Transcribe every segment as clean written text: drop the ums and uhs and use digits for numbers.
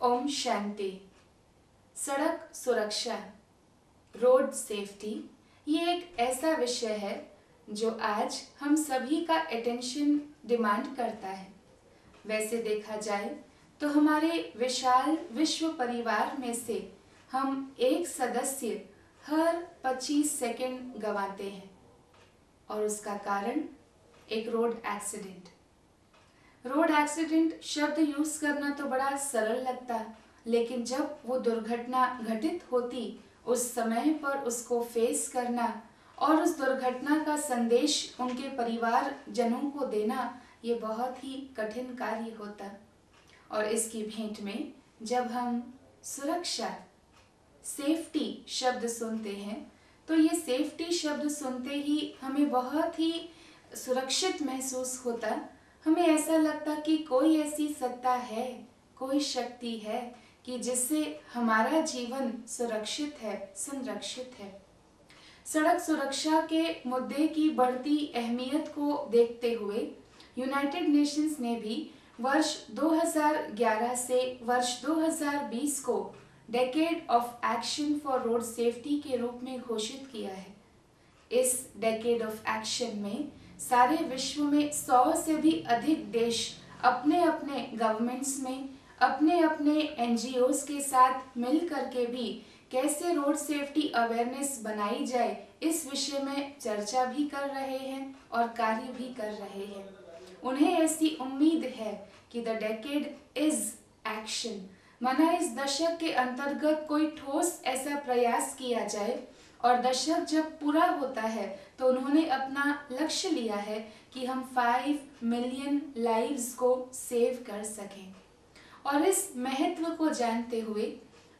ओम शांति। सड़क सुरक्षा, road safety, ये एक ऐसा विषय है जो आज हम सभी का अटेंशन डिमांड करता है। वैसे देखा जाए तो हमारे विशाल विश्व परिवार में से हम एक सदस्य हर 25 सेकंड गंवाते हैं और उसका कारण एक रोड एक्सीडेंट। रोड एक्सीडेंट शब्द यूज करना तो बड़ा सरल लगता, लेकिन जब वो दुर्घटना घटित होती उस समय पर उसको फेस करना और उस दुर्घटना का संदेश उनके परिवार जनों को देना, ये बहुत ही कठिन कार्य होता। और इसकी भेंट में जब हम सुरक्षा, सेफ्टी शब्द सुनते हैं तो ये सेफ्टी शब्द सुनते ही हमें बहुत ही सुरक्षित महसूस होता। हमें ऐसा लगता कि कोई ऐसी सत्ता है, कोई शक्ति है कि जिससे हमारा जीवन सुरक्षित है, संरक्षित है। सड़क सुरक्षा के मुद्दे की बढ़ती अहमियत को देखते हुए यूनाइटेड नेशंस ने भी वर्ष 2011 से वर्ष 2020 को decade of action for road safety के रूप में घोषित किया है। इस डेकेड ऑफ एक्शन में सारे विश्व में 100 से भी अधिक देश अपने अपने गवर्नमेंट्स में, अपने अपने NGOs के साथ मिल करके भी कैसे रोड सेफ्टी अवेयरनेस बनाई जाए, इस विषय में चर्चा भी कर रहे हैं और कार्य भी कर रहे हैं। उन्हें ऐसी उम्मीद है कि द डेकेड इज एक्शन, माना इस दशक के अंतर्गत कोई ठोस ऐसा प्रयास किया जाए। और दशक जब पूरा होता है तो उन्होंने अपना लक्ष्य लिया है कि हम 5 मिलियन लाइव्स को सेव कर सकें। और इस महत्व को जानते हुए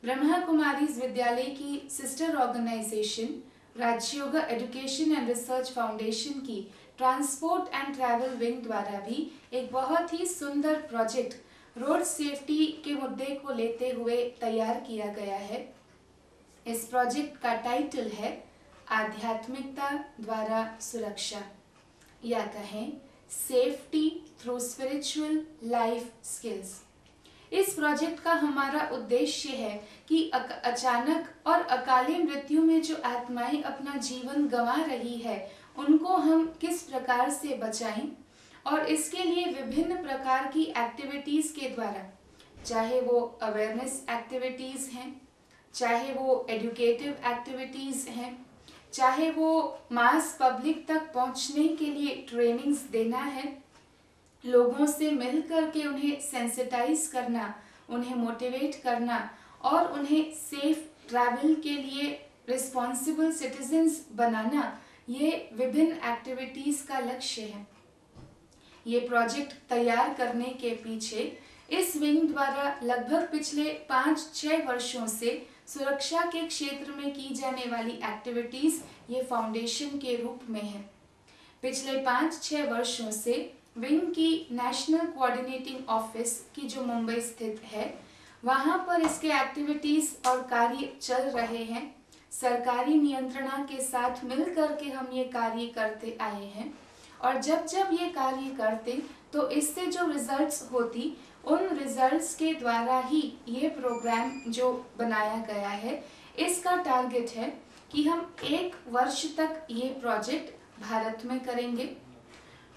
ब्रह्मा कुमारीज विद्यालय की sister organisation Rajyoga education and research foundation की ट्रांसपोर्ट एंड ट्रैवल विंग द्वारा भी एक बहुत ही सुंदर प्रोजेक्ट रोड सेफ्टी के मुद्दे को लेते हुए तैयार किया गया है। इस प्रोजेक्ट का टाइटल है आध्यात्मिकता द्वारा सुरक्षा, या कहें safety through spiritual life skills. इस प्रोजेक्ट का हमारा उद्देश्य है कि अचानक और अकाली मृत्यु में जो आत्माएं अपना जीवन गंवा रही है उनको हम किस प्रकार से बचाएं, और इसके लिए विभिन्न प्रकार की एक्टिविटीज के द्वारा, चाहे वो अवेयरनेस एक्टिविटीज हैं, चाहे वो एजुकेटिव एक्टिविटीज हैं, चाहे वो मास पब्लिक तक पहुंचने के लिए ट्रेनिंग्स देना है, लोगों से मिल करके उन्हें सेंसिटाइज करना, उन्हें मोटिवेट करना और उन्हें सेफ ट्रैवल के लिए रिस्पॉन्सिबल सिटीजन्स बनाना, ये विभिन्न एक्टिविटीज का लक्ष्य है। ये प्रोजेक्ट तैयार करने के पीछे इस विंग द्वारा लगभग पिछले 5-6 वर्षों से सुरक्षा के क्षेत्र में की जाने वाली एक्टिविटीज ये फाउंडेशन के रूप में है। पिछले 5-6 वर्षों से विंग की नेशनल कोऑर्डिनेटिंग ऑफिस की जो मुंबई स्थित है, वहां पर इसके एक्टिविटीज और कार्य चल रहे हैं। सरकारी नियंत्रणा के साथ मिलकर के हम ये कार्य करते आए हैं और जब जब ये कार्य करते तो इससे जो रिजल्ट्स होती, उन रिजल्ट्स के द्वारा ही ये प्रोग्राम जो बनाया गया है, इसका टारगेट है कि हम 1 वर्ष तक ये प्रोजेक्ट भारत में करेंगे।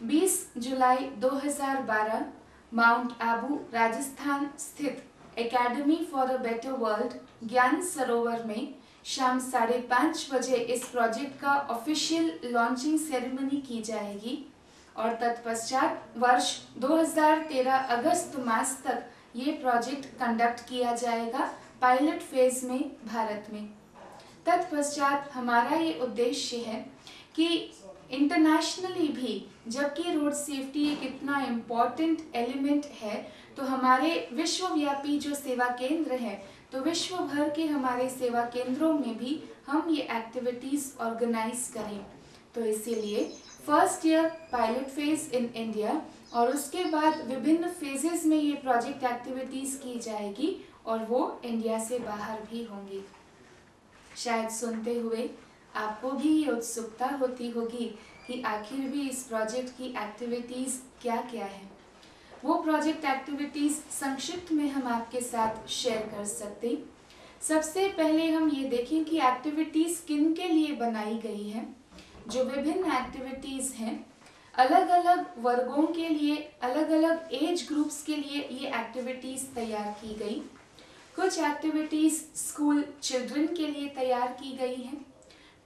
20 जुलाई 2012 माउंट आबू राजस्थान स्थित academy for a better world ज्ञान सरोवर में शाम 5:30 बजे इस प्रोजेक्ट का ऑफिशियल लॉन्चिंग सेरेमनी की जाएगी और तत्पश्चात वर्ष 2013 अगस्त मास तक ये प्रोजेक्ट कंडक्ट किया जाएगा पायलट फेज में भारत में। तत्पश्चात हमारा ये उद्देश्य है कि इंटरनेशनली भी, जबकि रोड सेफ्टी एक इतना इम्पॉर्टेंट एलिमेंट है, तो हमारे विश्वव्यापी जो सेवा केंद्र है, तो विश्व भर के हमारे सेवा केंद्रों में भी हम ये एक्टिविटीज ऑर्गेनाइज करें। तो इसीलिए first year pilot phase in India और उसके बाद विभिन्न फेजेस में ये प्रोजेक्ट एक्टिविटीज की जाएगी और वो इंडिया से बाहर भी होंगी। शायद सुनते हुए आपको भी ये उत्सुकता होती होगी कि आखिर भी इस प्रोजेक्ट की एक्टिविटीज क्या क्या है। वो प्रोजेक्ट एक्टिविटीज़ संक्षिप्त में हम आपके साथ शेयर कर सकते हैं। सबसे पहले हम ये देखें कि एक्टिविटीज़ किन के लिए बनाई गई हैं। जो विभिन्न एक्टिविटीज़ हैं, अलग अलग वर्गों के लिए, अलग अलग एज ग्रुप्स के लिए ये एक्टिविटीज़ तैयार की गई। कुछ एक्टिविटीज़ स्कूल चिल्ड्रन के लिए तैयार की गई हैं,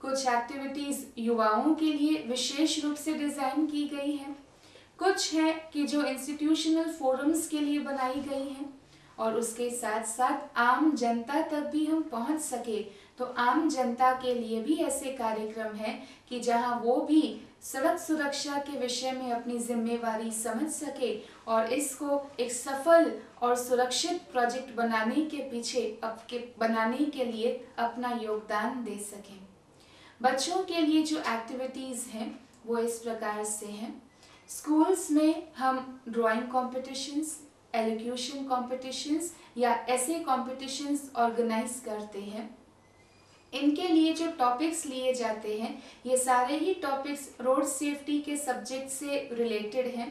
कुछ एक्टिविटीज़ युवाओं के लिए विशेष रूप से डिज़ाइन की गई हैं, कुछ हैं कि जो इंस्टीट्यूशनल फोरम्स के लिए बनाई गई हैं, और उसके साथ साथ आम जनता तक भी हम पहुंच सके तो आम जनता के लिए भी ऐसे कार्यक्रम हैं कि जहां वो भी सड़क सुरक्षा के विषय में अपनी जिम्मेवारी समझ सके और इसको एक सफल और सुरक्षित प्रोजेक्ट बनाने के लिए अपना योगदान दे सकें। बच्चों के लिए जो एक्टिविटीज़ हैं वो इस प्रकार से हैं। स्कूल्स में हम ड्राइंग कॉम्पिटिशन्स, एलोक्यूशन कॉम्पिटिशन्स या ऐसे कॉम्पिटिशन्स ऑर्गेनाइज करते हैं। इनके लिए जो टॉपिक्स लिए जाते हैं ये सारे ही टॉपिक्स रोड सेफ्टी के सब्जेक्ट से रिलेटेड हैं।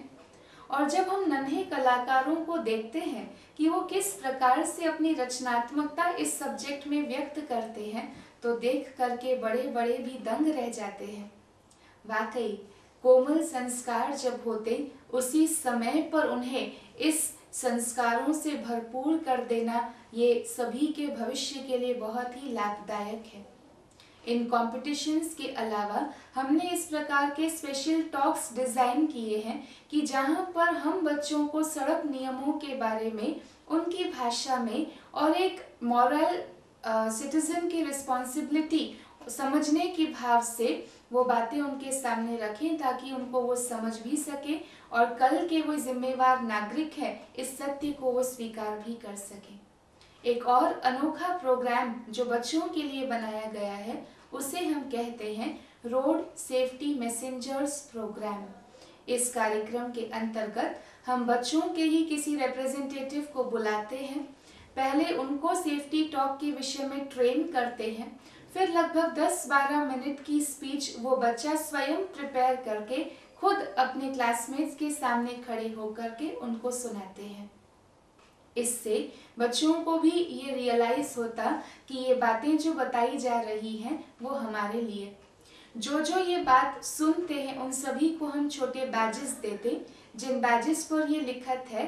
और जब हम नन्हे कलाकारों को देखते हैं कि वो किस प्रकार से अपनी रचनात्मकता इस सब्जेक्ट में व्यक्त करते हैं तो देख करके बड़े बड़े भी दंग रह जाते हैं। वाकई कोमल संस्कार जब होते उसी समय पर उन्हें इस संस्कारों से भरपूर कर देना ये सभी के भविष्य के लिए बहुत ही लाभदायक है। इन कॉम्पिटिशन्स के अलावा हमने इस प्रकार के स्पेशल टॉक्स डिज़ाइन किए हैं कि जहां पर हम बच्चों को सड़क नियमों के बारे में उनकी भाषा में और एक मॉरल सिटीजन की रिस्पॉन्सिबिलिटी समझने की भाव से वो बातें उनके सामने रखें ताकि उनको वो समझ भी सके और कल के वो जिम्मेवार नागरिक है इस सत्य को वो स्वीकार भी कर सके। एक और अनोखा प्रोग्राम जो बच्चों के लिए बनाया गया है उसे हम कहते हैं रोड सेफ्टी मैसेंजर्स प्रोग्राम। इस कार्यक्रम के अंतर्गत हम बच्चों के ही किसी रिप्रेजेंटेटिव को बुलाते हैं, पहले उनको सेफ्टी टॉक के विषय में ट्रेन करते हैं, फिर लगभग 10-12 मिनट की स्पीच वो बच्चा स्वयं प्रिपेयर करके खुद अपने क्लासमेट्स के सामने खड़े होकर के उनको सुनाते हैं। इससे बच्चों को भी ये रियलाइज होता कि ये बातें जो बताई जा रही हैं वो हमारे लिए। जो ये बात सुनते हैं उन सभी को हम छोटे बैजेस देते जिन बैजेस पर ये लिखत है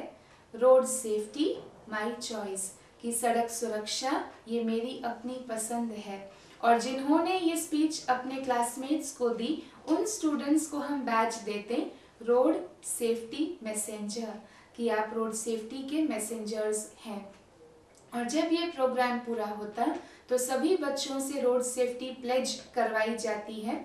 रोड सेफ्टी माई चॉइस, कि सड़क सुरक्षा ये मेरी अपनी पसंद है। और जिन्होंने ये स्पीच अपने क्लासमेट्स को दी उन स्टूडेंट्स को हम बैज देते रोड सेफ्टी मैसेंजर, कि आप रोड सेफ्टी के मैसेंजर्स हैं। और जब ये प्रोग्राम पूरा होता तो सभी बच्चों से रोड सेफ्टी प्लेज करवाई जाती है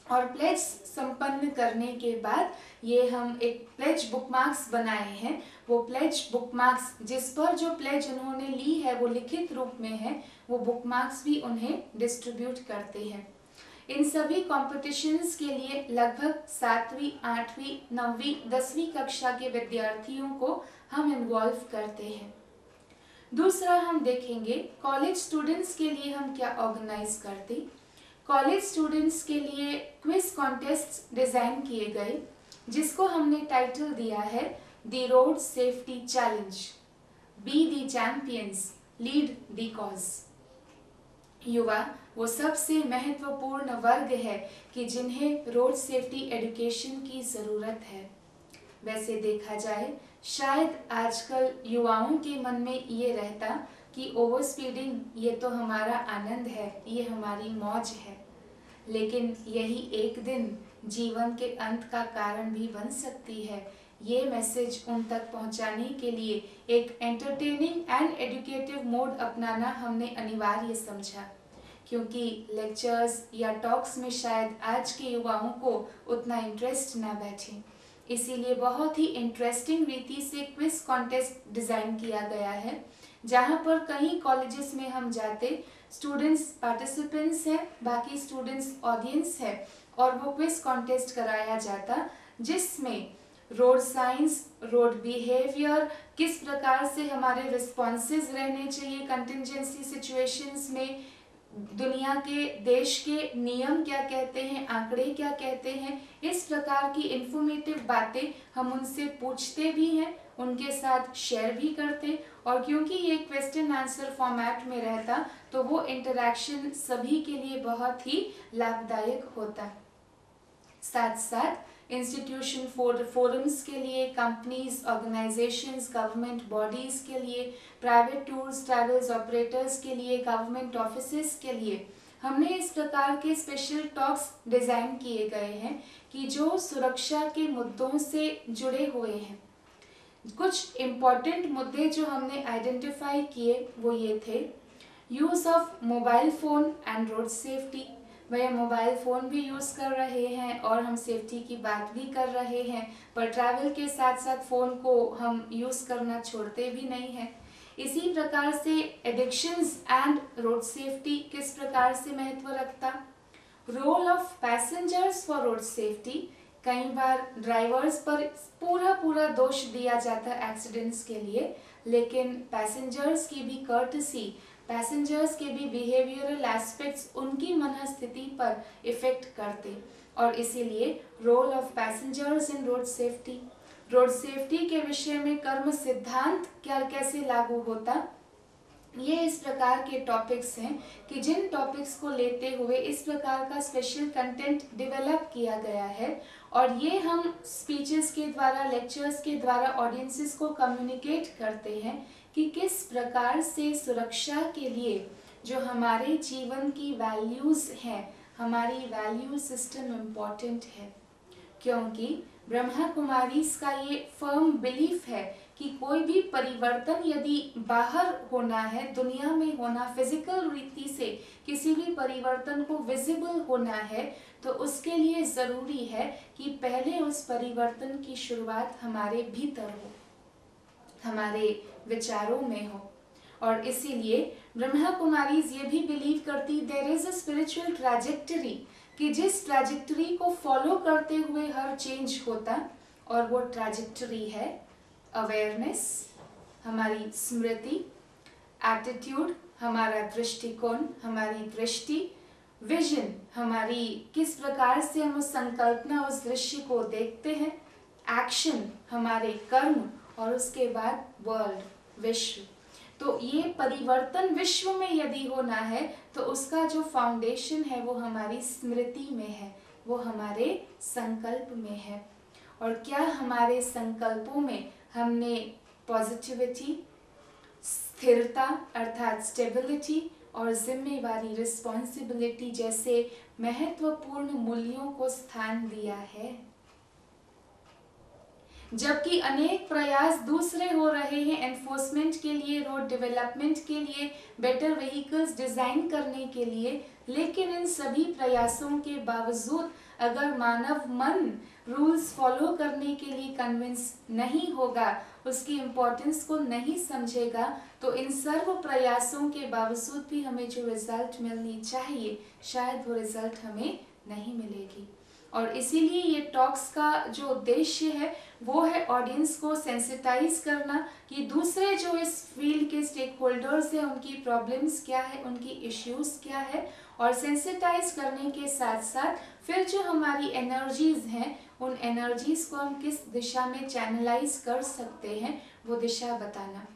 और प्लेज संपन्न करने के बाद ये हम एक प्लेज बुकमार्क्स बनाए हैं। वो प्लेज बुकमार्क्स जिस पर जो प्लेज उन्होंने ली है वो लिखित रूप में है, वो बुकमार्क्स भी उन्हें डिस्ट्रीब्यूट करते हैं। इन सभी कॉम्पिटिशन्स के लिए लगभग 7वीं, 8वीं, 9वीं, 10वीं कक्षा के विद्यार्थियों को हम इन्वॉल्व करते हैं। दूसरा हम देखेंगे कॉलेज स्टूडेंट्स के लिए हम क्या ऑर्गेनाइज करते। कॉलेज स्टूडेंट्स के लिए क्विज कॉन्टेस्ट डिजाइन किए गए जिसको हमने टाइटल दिया है the road safety challenge, be the champions, lead the cause. युवा वो सबसे महत्वपूर्ण वर्ग है कि जिन्हें रोड सेफ्टी एजुकेशन की ज़रूरत है। वैसे देखा जाए शायद आजकल युवाओं के मन में ये रहता कि ओवर स्पीडिंग ये तो हमारा आनंद है, ये हमारी मौज है, लेकिन यही एक दिन जीवन के अंत का कारण भी बन सकती है। ये मैसेज उन तक पहुंचाने के लिए एक एंटरटेनिंग एंड एजुकेटिव मोड अपनाना हमने अनिवार्य समझा, क्योंकि लेक्चर्स या टॉक्स में शायद आज के युवाओं को उतना इंटरेस्ट ना बैठे। इसीलिए बहुत ही इंटरेस्टिंग रीति से क्विज कॉन्टेस्ट डिज़ाइन किया गया है, जहां पर कई कॉलेजेस में हम जाते, स्टूडेंट्स पार्टिसिपेंट्स हैं, बाकी स्टूडेंट्स ऑडियंस है, और वो क्विज कॉन्टेस्ट कराया जाता जिसमें रोड साइंस, रोड बिहेवियर, किस प्रकार से हमारे रिस्पॉन्सेज रहने चाहिए कंटिजेंसी सिचुएशंस में, दुनिया के, देश के नियम क्या कहते हैं, आंकड़े क्या कहते हैं, इस प्रकार की इंफॉर्मेटिव बातें हम उनसे पूछते भी हैं, उनके साथ शेयर भी करते। और क्योंकि ये क्वेश्चन आंसर फॉर्मेट में रहता तो वो इंटरेक्शन सभी के लिए बहुत ही लाभदायक होता। साथ साथ इंस्टीट्यूशन फोरम्स के लिए, कंपनीज, ऑर्गेनाइजेशंस, गवर्नमेंट बॉडीज के लिए, प्राइवेट टूर्स ट्रैवल्स ऑपरेटर्स के लिए, गवर्नमेंट ऑफिसेस के लिए हमने इस प्रकार के स्पेशल टॉक्स डिजाइन किए गए हैं कि जो सुरक्षा के मुद्दों से जुड़े हुए हैं। कुछ इम्पोर्टेंट मुद्दे जो हमने आइडेंटिफाई किए वो ये थे: use of mobile phone and road safety. वह मोबाइल फ़ोन भी यूज़ कर रहे हैं और हम सेफ्टी की बात भी कर रहे हैं, पर ट्रैवल के साथ साथ फ़ोन को हम यूज़ करना छोड़ते भी नहीं हैं। इसी प्रकार से एडिक्शंस एंड रोड सेफ्टी किस प्रकार से महत्व रखता। Role of passengers for road safety. कई बार ड्राइवर्स पर पूरा दोष दिया जाता है एक्सीडेंट्स के लिए, लेकिन पैसेंजर्स की भी कर्टसी, पैसेंजर्स के भी बिहेवियरल एस्पेक्ट्स उनकी मनस्थिति पर इफेक्ट करते, और इसीलिए role of passengers in road safety. Road safety के विषय में कर्म सिद्धांत क्या कैसे लागू होता, ये इस प्रकार के टॉपिक्स हैं कि जिन टॉपिक्स को लेते हुए इस प्रकार का स्पेशल कंटेंट डेवलप किया गया है, और ये हम स्पीचेस के द्वारा, लेक्चर्स के द्वारा ऑडियंसेस को कम्युनिकेट करते हैं कि किस प्रकार से सुरक्षा के लिए जो हमारे जीवन की वैल्यूज हैं, हमारी वैल्यू सिस्टम इम्पॉर्टेंट है। क्योंकि ब्रह्मा कुमारीज का ये फर्म बिलीफ है कि कोई भी परिवर्तन यदि बाहर होना है, दुनिया में होना, फिजिकल रीति से किसी भी परिवर्तन को विजिबल होना है, तो उसके लिए जरूरी है कि पहले उस परिवर्तन की शुरुआत हमारे भीतर हो, हमारे विचारों में हो। और इसीलिए ब्रह्मा कुमारीज ये भी बिलीव करती there is a spiritual trajectory, कि जिस ट्रैजेक्टरी को फॉलो करते हुए हर चेंज होता, और वो ट्रैजेक्टरी है अवेयरनेस, हमारी स्मृति, एटीट्यूड, हमारा दृष्टिकोण, हमारी दृष्टि, विजन, हमारी किस प्रकार से हम उस संकल्पना, उस दृश्य को देखते हैं, एक्शन, हमारे कर्म, और उसके बाद वर्ल्ड, विश्व। तो ये परिवर्तन विश्व में यदि होना है तो उसका जो फाउंडेशन है वो हमारी स्मृति में है, वो हमारे संकल्प में है। और क्या हमारे संकल्पों में हमने पॉजिटिविटी, स्थिरता अर्थात स्टेबिलिटी, और जिम्मेवारी, रिस्पॉन्सिबिलिटी जैसे महत्वपूर्ण मूल्यों को स्थान दिया है। जबकि अनेक प्रयास दूसरे हो रहे हैं एनफोर्समेंट के लिए, रोड डेवलपमेंट के लिए, बेटर व्हीकल्स डिजाइन करने के लिए, लेकिन इन सभी प्रयासों के बावजूद अगर मानव मन रूल्स फॉलो करने के लिए कन्विंस नहीं होगा, उसकी इम्पोर्टेंस को नहीं समझेगा, तो इन सर्व प्रयासों के बावजूद भी हमें जो रिजल्ट मिलनी चाहिए, शायद वो रिजल्ट हमें नहीं मिलेगी। और इसीलिए ये टॉक्स का जो उद्देश्य है वो है ऑडियंस को सेंसिटाइज करना कि दूसरे जो इस फील्ड के स्टेक होल्डर्स हैं उनकी प्रॉब्लम्स क्या है, उनकी इश्यूज क्या है, और सेंसिटाइज करने के साथ साथ फिर जो हमारी एनर्जीज हैं उन एनर्जीज को हम किस दिशा में चैनलाइज कर सकते हैं वो दिशा बताना।